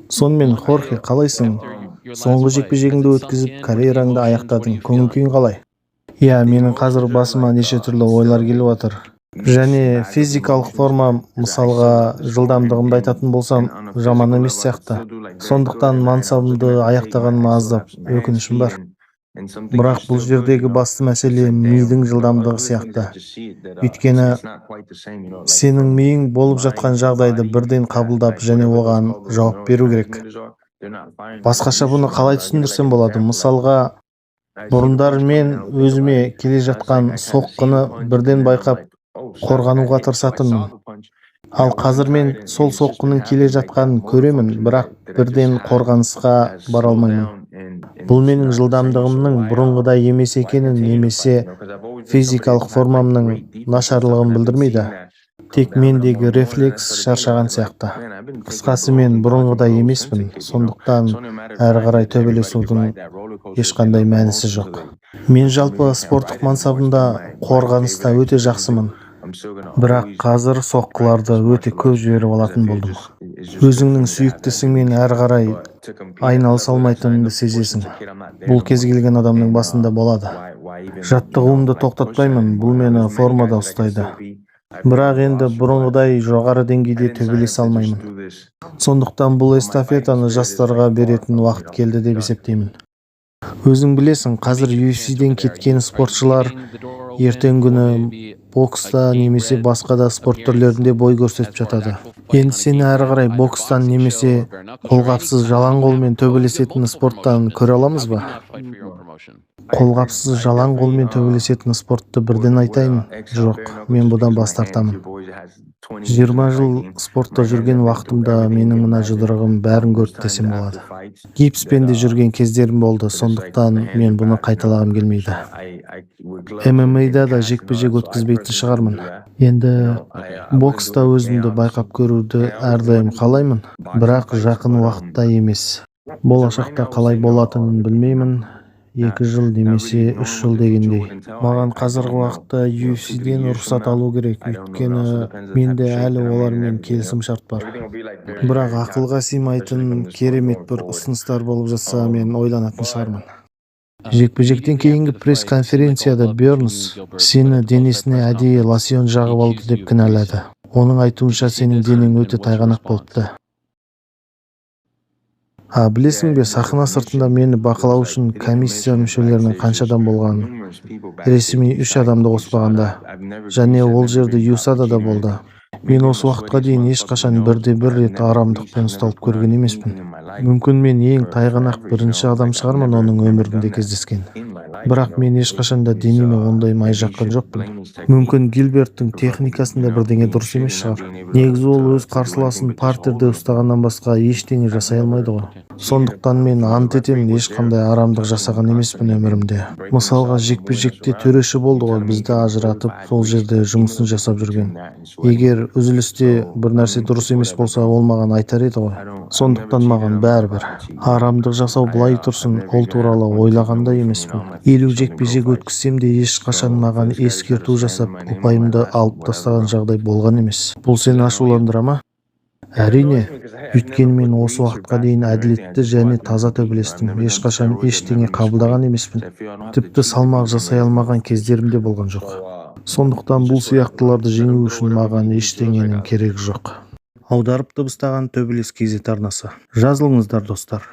Сонымен, Хорхе, қалайсың? Соңғы жекпе-жегіңді өткізіп, карьераңды аяқтадың. Көңіл-күйің қалай? Иә, менің қазір басыма неше түрлі ойлар келіп жатыр. Және физикалық форма, мысалға, жылдамдығымды айтатын болсам, жаман емес сияқты. Сондықтан мансабымды аяқтағаныма аздап өкінішім бар. Бірақ бұл жердегі басты мәселе мидың жылдамдығы сияқты. Өйткені сенің миың болып жатқан жағдайды бірден қабылдап және оған жауап беру керек. Басқаша бұны қалай түсіндірсем болады? Мысалға, бұрындар мен өзіме келе жатқан соққыны бірден байқап, қорғануға тырысатынмын. Ал қазір мен сол соққының келе жатқанын көремін, бірақ бірден қорғанысқа бара алмаймын. Бұл менің жылдамдығымның бұрынғыдай емес екенін немесе физикалық формамның нашарлығын білдірмейді. Тек мендегі рефлекс шаршаған сияқты. Қысқасы, мен бұрынғыдай емеспін, сондықтан әрі қарай төбелесудің ешқандай мәнісі жоқ. Мен жалпы спорттық мансабымда қорғаныста өте жақсымын. Бірақ қазір соққыларды өте көп жіберіп алатын болдым. Өзіңнің сүйіктісіңмен әрі қарай айналыса алмайтыныңды сезесің. Бұл кез келген адамның басында болады. Жаттығуымды тоқтатпаймын, бұл мені формада ұстайды. Бірақ енді бұрынғыдай жоғары деңгейде төбелесе алмаймын. Сондықтан бұл эстафетаны жастарға беретін уақыт келді деп есептеймін. Өзің білесің, қазір UFC-ден кеткен спортшылар ертең күні бокста немесе басқа да спорт түрлерінде бой көрсетіп жатады. Енді сені әрі қарай бокстан немесе қолғапсыз жалаң қолмен төбелесетін спорттан көре аламыз ба? Қолғапсыз жалаң қолмен төбелесетін спортты бірден айтайын. Жоқ, мен бұдан бас тартамын. 20 жыл спортта жүрген уақытымда менің мына жұдырығым бәрін көрді десем болады. Гипспен де жүрген кездерім болды, сондықтан мен бұны қайталағым келмейді. ММА-да да жекпе-жек өткізбейтін шығармын. Енді бокста өзімді байқап көруді әрдайым қалаймын, бірақ жақын уақытта емес. Болашақта қалай болатынын білмеймін. 2 жыл немесе 3 жыл дегендей. Маған қазіргі уақытта UFC-ден рұқсат алу керек, өйткені менде әлі олармен келісім шарт бар. Бірақ ақылға сыймайтын керемет бір ұсыныстар болып жатса, мен ойланатын шығармын. Жекпе-жектен кейінгі пресс-конференцияда Бернс сені денесіне әдейі лосьон жағып алды деп кінәлады. Оның айтуынша сенің денең өте тайғанақ болыпты. Білесің бе, сахна сыртында мені бақылау үшін комиссия мүшелерінің қаншадан болғанын? Ресми 3 адамды қоспағанда. Және ол жерде USADA да болды. Мен осы уақытқа дейін ешқашан бірде-бір рет арамдықпен ұсталып көрген емеспін. Мүмкін мен ең тайғанақ бірінші адам шығармын оның өмірінде кездескен. Бірақ мен ешқашанда денеме ондай май жаққан жоқпын. Мүмкін Гилберттің техникасында бірдеңе дұрыс емес шығар. Негізі ол өз қарсыласын партерде ұстағаннан басқа ештеңе жасай алмайды ғой. Сондықтан мен ант етемін, ешқандай арамдық жасаған емеспін өмірімде. Мысалға, жекпе-жекте төреші болды ғой, бізді ажыратып, сол жерде жұмысын жасап жүрген. Егер үзілісте бір нәрсе дұрыс емес болса, ол маған айтар еді ғой. Сондықтан маған бәрібір. Арамдық жасау былай тұрсын, ол туралы ойлағанда емеспін. 50 жекпе-жек өткізсем де ешқашан маған ескерту жасап, ұпайымды алып тастаған жағдай болған емес. Бұл сені ашуландыра ма? Әрине, өйткені мен осы уақытқа дейін әділетті және таза төбелестім. Ешқашан ештеңе қабылдаған емеспін. Тіпті салмақ жасай алмаған кездерім де болған жоқ. Сондықтан бұл сияқтыларды жеңу үшін маған ештеңенің керегі жоқ. Аударып дыбыстаған Төбелес KZ арнасы. Жазылыңыздар, достар.